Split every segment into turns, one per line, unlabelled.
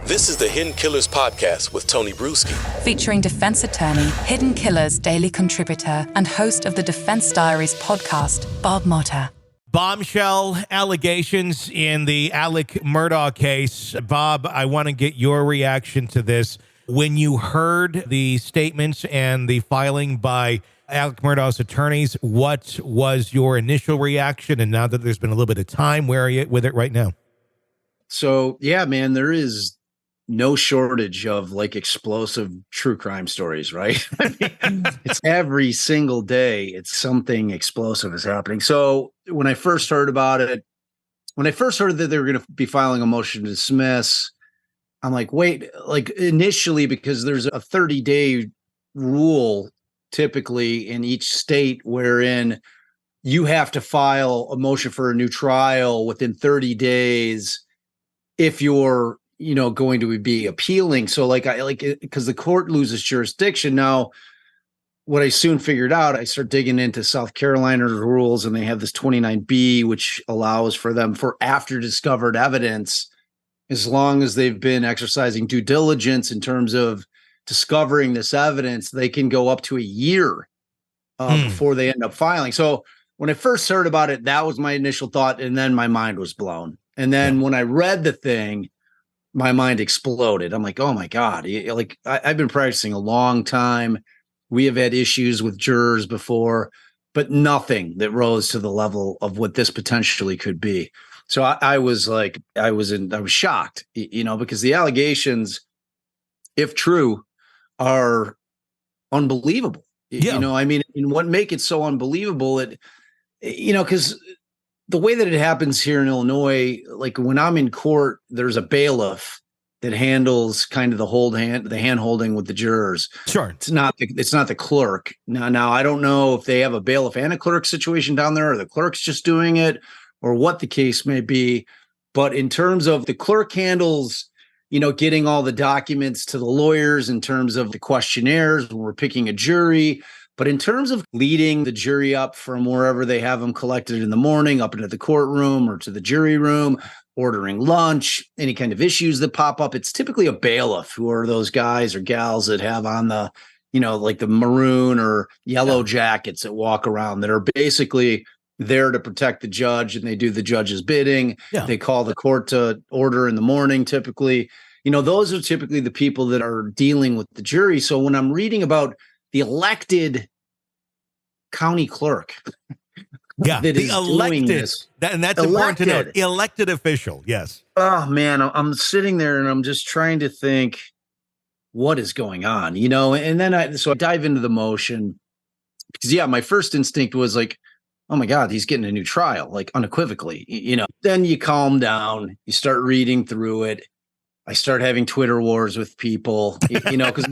This is the Hidden Killers Podcast with Tony Brueski.
Featuring defense attorney, Hidden Killers daily contributor, and host of the Defense Diaries podcast, Bob Motta.
Bombshell allegations in the Alec Murdoch case. Bob, I want to get your reaction to this. When you heard the statements and the filing by Alec Murdoch's attorneys, what was your initial reaction? And now that there's been a little bit of time, where are you with it right now?
So, yeah, man, there is no shortage of like explosive true crime stories, right? I mean, it's every single day, it's something explosive is happening. So when I first heard about it, when I first heard that they were going to be filing a motion to dismiss, I'm like, wait, like initially, because there's a 30-day rule typically in each state wherein you have to file a motion for a new trial within 30 days if you're going to be appealing. So because the court loses jurisdiction. Now, what I soon figured out, I start digging into South Carolina's rules, and they have this 29B, which allows for them for after discovered evidence, as long as they've been exercising due diligence in terms of discovering this evidence, they can go up to a year before they end up filing. So when I first heard about it, that was my initial thought. And then my mind was blown. And then when I read the thing, my mind exploded. I'm like, oh my God, like I've been practicing a long time. We have had issues with jurors before, but nothing that rose to the level of what this potentially could be. So I was shocked, because the allegations, if true, are unbelievable.
Yeah.
And what make it so unbelievable, because the way that it happens here in Illinois, like when I'm in court, there's a bailiff that handles kind of the hand holding with the jurors.
Sure.
It's not the clerk. Now I don't know if they have a bailiff and a clerk situation down there, or the clerk's just doing it, or what the case may be. But in terms of the clerk handles, getting all the documents to the lawyers in terms of the questionnaires when we're picking a jury. But in terms of leading the jury up from wherever they have them collected in the morning up into the courtroom or to the jury room, ordering lunch, any kind of issues that pop up, it's typically a bailiff, who are those guys or gals that have on the, like the maroon or yellow jackets that walk around, that are basically there to protect the judge, and they do the judge's bidding. Yeah. They call the court to order in the morning, typically. Those are typically the people that are dealing with the jury. So when I'm reading about the elected county clerk,
that is doing this, and that's important to note. Elected official, yes.
Oh man, I'm sitting there and I'm just trying to think, what is going on, And then I dive into the motion, because my first instinct was like, oh my God, he's getting a new trial, like unequivocally, Then you calm down, you start reading through it. I start having Twitter wars with people, because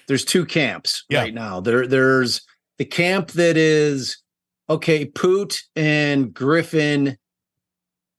there's two camps right now. There's the camp that is, okay, Poot and Griffin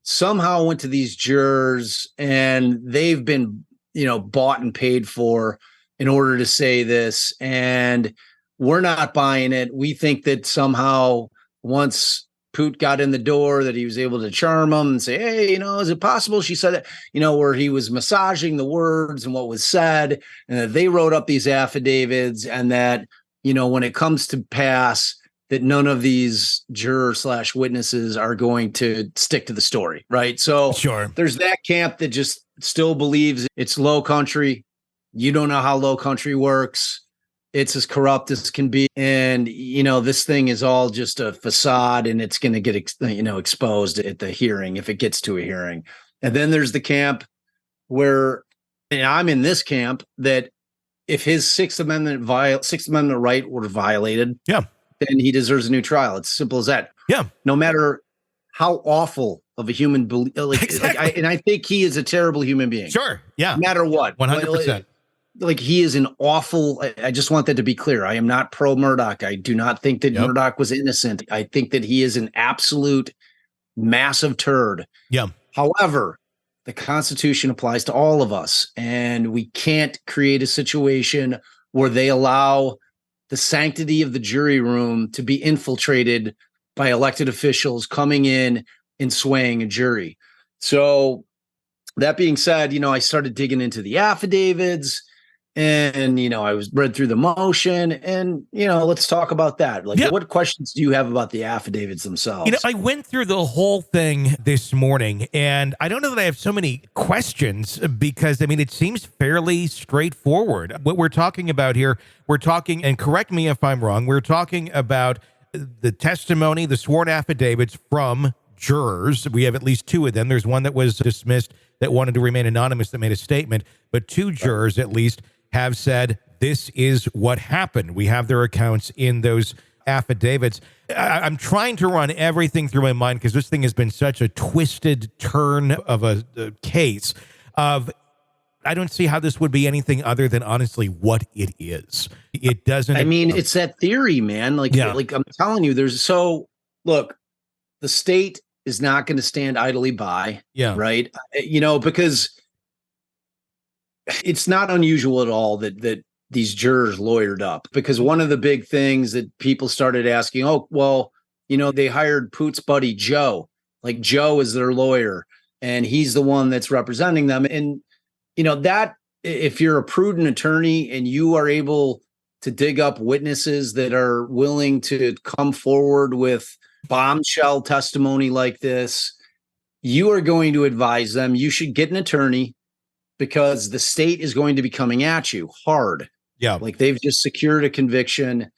somehow went to these jurors and they've been, bought and paid for in order to say this. And we're not buying it. We think that somehow once Poot got in the door that he was able to charm him and say, hey, is it possible? She said that, where he was massaging the words and what was said, and that they wrote up these affidavits, and that, when it comes to pass, that none of these juror/witnesses are going to stick to the story. Right. So
sure, there's
that camp that just still believes it's low country. You don't know how low country works. It's as corrupt as can be. And, this thing is all just a facade, and it's going to get, exposed at the hearing if it gets to a hearing. And then there's the camp where, and I'm in this camp, that if his Sixth Amendment right were violated, then he deserves a new trial. It's simple as that.
Yeah.
No matter how awful of a human, exactly. I think he is a terrible human being.
Sure. Yeah.
No matter what.
100%.
Like he is an awful, I just want that to be clear. I am not pro Murdoch. I do not think that Murdoch was innocent. I think that he is an absolute massive turd.
Yeah.
However, the Constitution applies to all of us, and we can't create a situation where they allow the sanctity of the jury room to be infiltrated by elected officials coming in and swaying a jury. So that being said, I started digging into the affidavits and, I was read through the motion and, let's talk about that. Like, what questions do you have about the affidavits themselves?
I went through the whole thing this morning, and I don't know that I have so many questions because, it seems fairly straightforward. What we're talking about here, and correct me if I'm wrong, we're talking about the testimony, the sworn affidavits from jurors. We have at least two of them. There's one that was dismissed that wanted to remain anonymous that made a statement, but two jurors at least have said this is what happened. We have their accounts in those affidavits. I'm trying to run everything through my mind because this thing has been such a twisted turn of a case of I don't see how this would be anything other than honestly what it is. It doesn't.
It's that theory, man. Like I'm telling you, look, the state is not going to stand idly by.
Yeah.
Right. Because it's not unusual at all that these jurors lawyered up, because one of the big things that people started asking, they hired Poot's buddy, Joe, like Joe is their lawyer and he's the one that's representing them. And, that if you're a prudent attorney and you are able to dig up witnesses that are willing to come forward with bombshell testimony like this, you are going to advise them. You should get an attorney because the state is going to be coming at you hard.
Yeah.
Like they've just secured a conviction.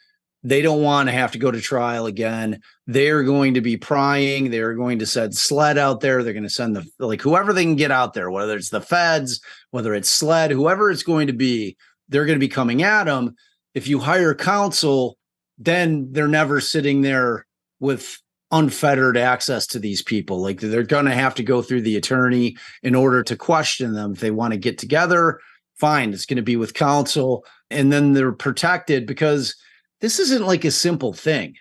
They don't want to have to go to trial again. They're going to be prying. They're going to send SLED out there. They're going to send whoever they can get out there, whether it's the feds, whether it's SLED, whoever it's going to be, they're going to be coming at them. If you hire counsel, then they're never sitting there with unfettered access to these people. Like they're going to have to go through the attorney in order to question them. If they want to get together, fine, it's going to be with counsel. And then they're protected because this isn't like a simple thing.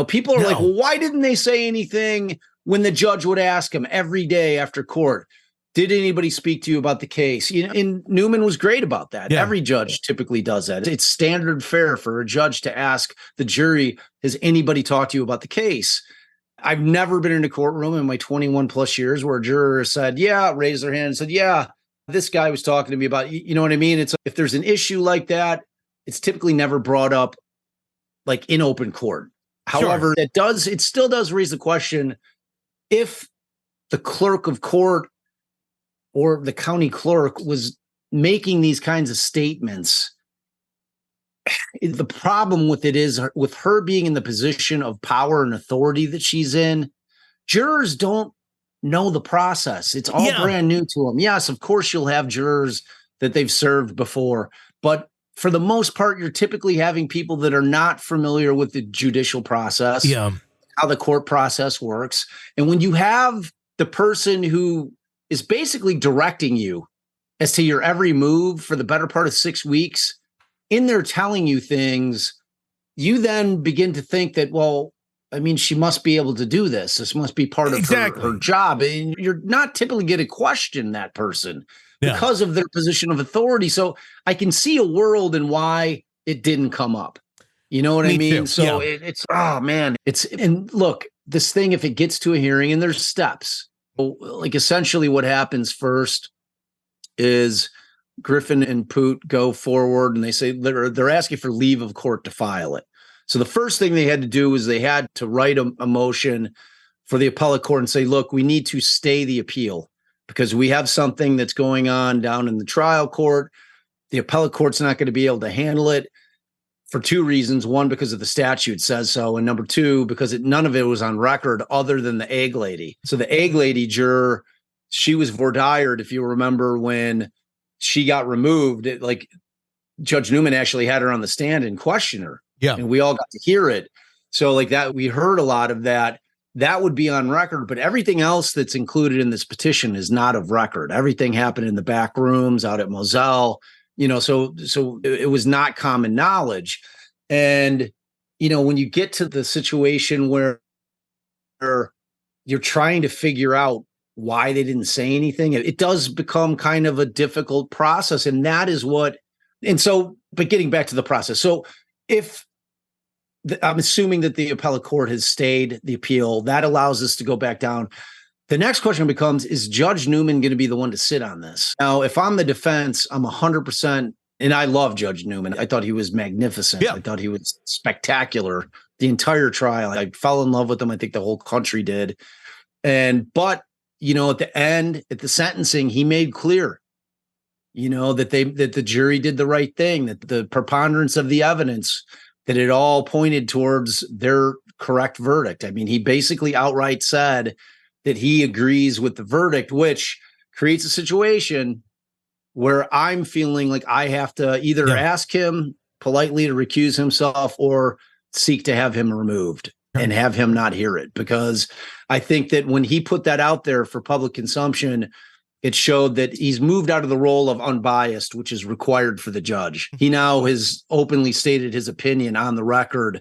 People are like, well, why didn't they say anything when the judge would ask them every day after court? Did anybody speak to you about the case? And Newman was great about that. Yeah. Every judge typically does that. It's standard fare for a judge to ask the jury, has anybody talked to you about the case? I've never been in a courtroom in my 21 plus years where a juror said, raised their hand and said, this guy was talking to me about, you know what I mean? It's if there's an issue like that, it's typically never brought up like in open court. However, it still does raise the question, if the clerk of court or the county clerk was making these kinds of statements, the problem with it is with her being in the position of power and authority that she's in, jurors don't know the process. It's all brand new to them. Yes, of course you'll have jurors that they've served before, but for the most part, you're typically having people that are not familiar with the judicial process, how the court process works. And when you have the person who is basically directing you as to your every move for the better part of 6 weeks, in there telling you things, you then begin to think that, she must be able to do this. This must be part of her job. And you're not typically going to question that person because of their position of authority. So I can see a world in why it didn't come up. You know what I mean? Too. So and look, this thing, if it gets to a hearing and there's steps, like essentially what happens first is Griffin and Poot go forward and they say they're asking for leave of court to file it. So the first thing they had to do is they had to write a motion for the appellate court and say, look, we need to stay the appeal because we have something that's going on down in the trial court. The appellate court's not going to be able to handle it for two reasons. One, because of the statute says so. And number two, because none of it was on record other than the egg lady. So the egg lady juror, she was voir dired, if you remember, when she got removed. Judge Newman actually had her on the stand and questioned her. Yeah. And we all got to hear it. So like that, we heard a lot of that. That would be on record, but everything else that's included in this petition is not of record. Everything happened in the back rooms out at Moselle, so it was not common knowledge. And, when you get to the situation where you're trying to figure out why they didn't say anything, it does become kind of a difficult process. And that is but getting back to the process. So I'm assuming that the appellate court has stayed the appeal. That allows us to go back down. The next question becomes, is Judge Newman going to be the one to sit on this? Now, if I'm the defense, I'm 100%, and I love Judge Newman. I thought he was magnificent.
Yeah.
I thought he was spectacular the entire trial. I fell in love with him. I think the whole country did. But, at the end, at the sentencing, he made clear, that the jury did the right thing, that the preponderance of the evidence, that it all pointed towards their correct verdict. I mean, he basically outright said that he agrees with the verdict, which creates a situation where I'm feeling like I have to either ask him politely to recuse himself or seek to have him removed and have him not hear it. Because I think that when he put that out there for public consumption, it showed that he's moved out of the role of unbiased, which is required for the judge. He now has openly stated his opinion on the record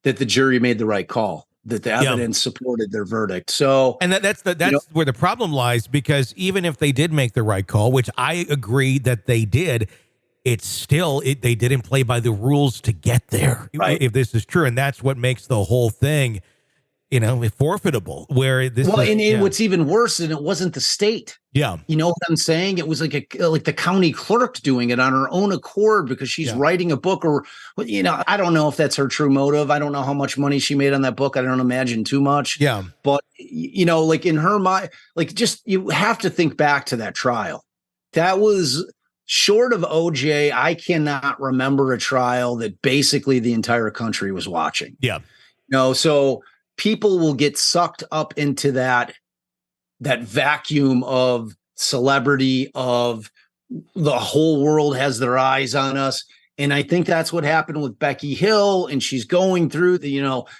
that the jury made the right call, that the evidence supported their verdict. So,
and that's where the problem lies, because even if they did make the right call, which I agree that they did, it's still, they didn't play by the rules to get there. Right. If this is true, and that's what makes the whole thing, forfeitable. Where this,
what's even worse is it wasn't the state.
Yeah,
you know what I'm saying? It was like the county clerk doing it on her own accord because she's writing a book, or I don't know if that's her true motive. I don't know how much money she made on that book. I don't imagine too much.
Yeah,
but like in her mind, you have to think back to that trial. That was short of OJ. I cannot remember a trial that basically the entire country was watching.
Yeah,
so people will get sucked up into that vacuum of celebrity, of the whole world has their eyes on us. And I think that's what happened with Becky Hill. And she's going through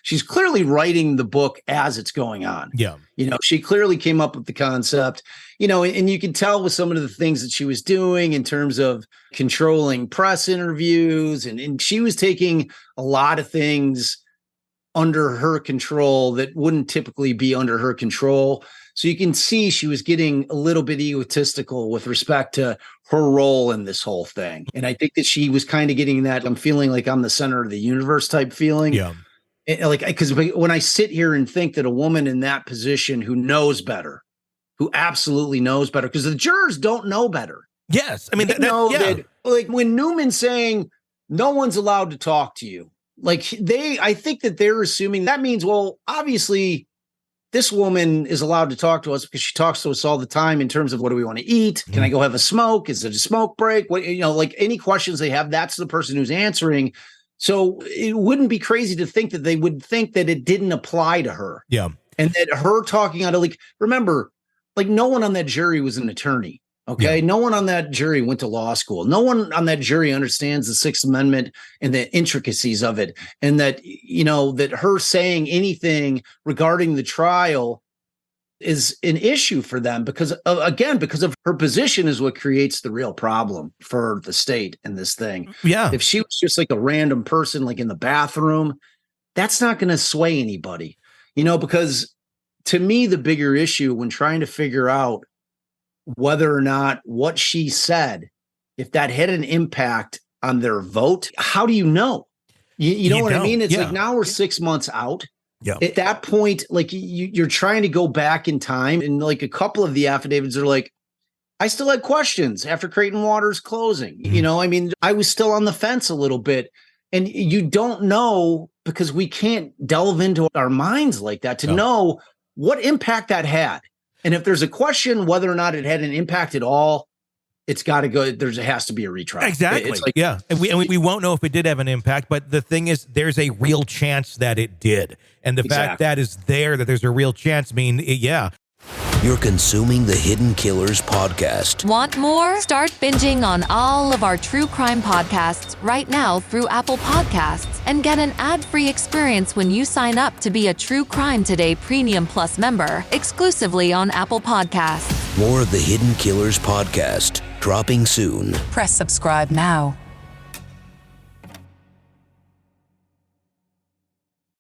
she's clearly writing the book as it's going on.
Yeah.
She clearly came up with the concept, and you can tell with some of the things that she was doing in terms of controlling press interviews. And she was taking a lot of things under her control that wouldn't typically be under her control. So you can see she was getting a little bit egotistical with respect to her role in this whole thing. And I think that she was kind of getting that I'm feeling like I'm the center of the universe type feeling.
Yeah.
Because when I sit here and think that a woman in that position who knows better, who absolutely knows better, because the jurors don't know better.
Yes. I mean,
that when Newman's saying no one's allowed to talk to you, I think that they're assuming that means, well, obviously this woman is allowed to talk to us because she talks to us all the time in terms of what do we want to eat? Can I go have a smoke? Is it a smoke break? What, any questions they have, that's the person who's answering. So it wouldn't be crazy to think that they would think that it didn't apply to her.
Yeah.
And that her talking out of remember, no one on that jury was an attorney. Okay. Yeah. No one on that jury went to law school. No one on that jury understands the Sixth Amendment and the intricacies of it. And that, that her saying anything regarding the trial is an issue for them because of her position is what creates the real problem for the state in this thing.
Yeah.
If she was just a random person, in the bathroom, that's not going to sway anybody, because to me, the bigger issue when trying to figure out whether or not what she said, if that had an impact on their vote, how do you know? You know what I mean? It's now we're 6 months out.
Yeah.
At that point, you're trying to go back in time, and a couple of the affidavits are I still had questions after Creighton Waters closing. Mm-hmm. I was still on the fence a little bit, and you don't know because we can't delve into our minds like that to know what impact that had. And if there's a question whether or not it had an impact at all, it's got to go. It has to be a retrial.
Exactly. And we won't know if it did have an impact. But the thing is, there's a real chance that it did. And the fact that is there, that there's a real chance,
You're consuming the Hidden Killers podcast.
Want more? Start binging on all of our true crime podcasts right now through Apple Podcasts and get an ad-free experience when you sign up to be a True Crime Today Premium Plus member exclusively on Apple Podcasts.
More of the Hidden Killers podcast dropping soon.
Press subscribe now.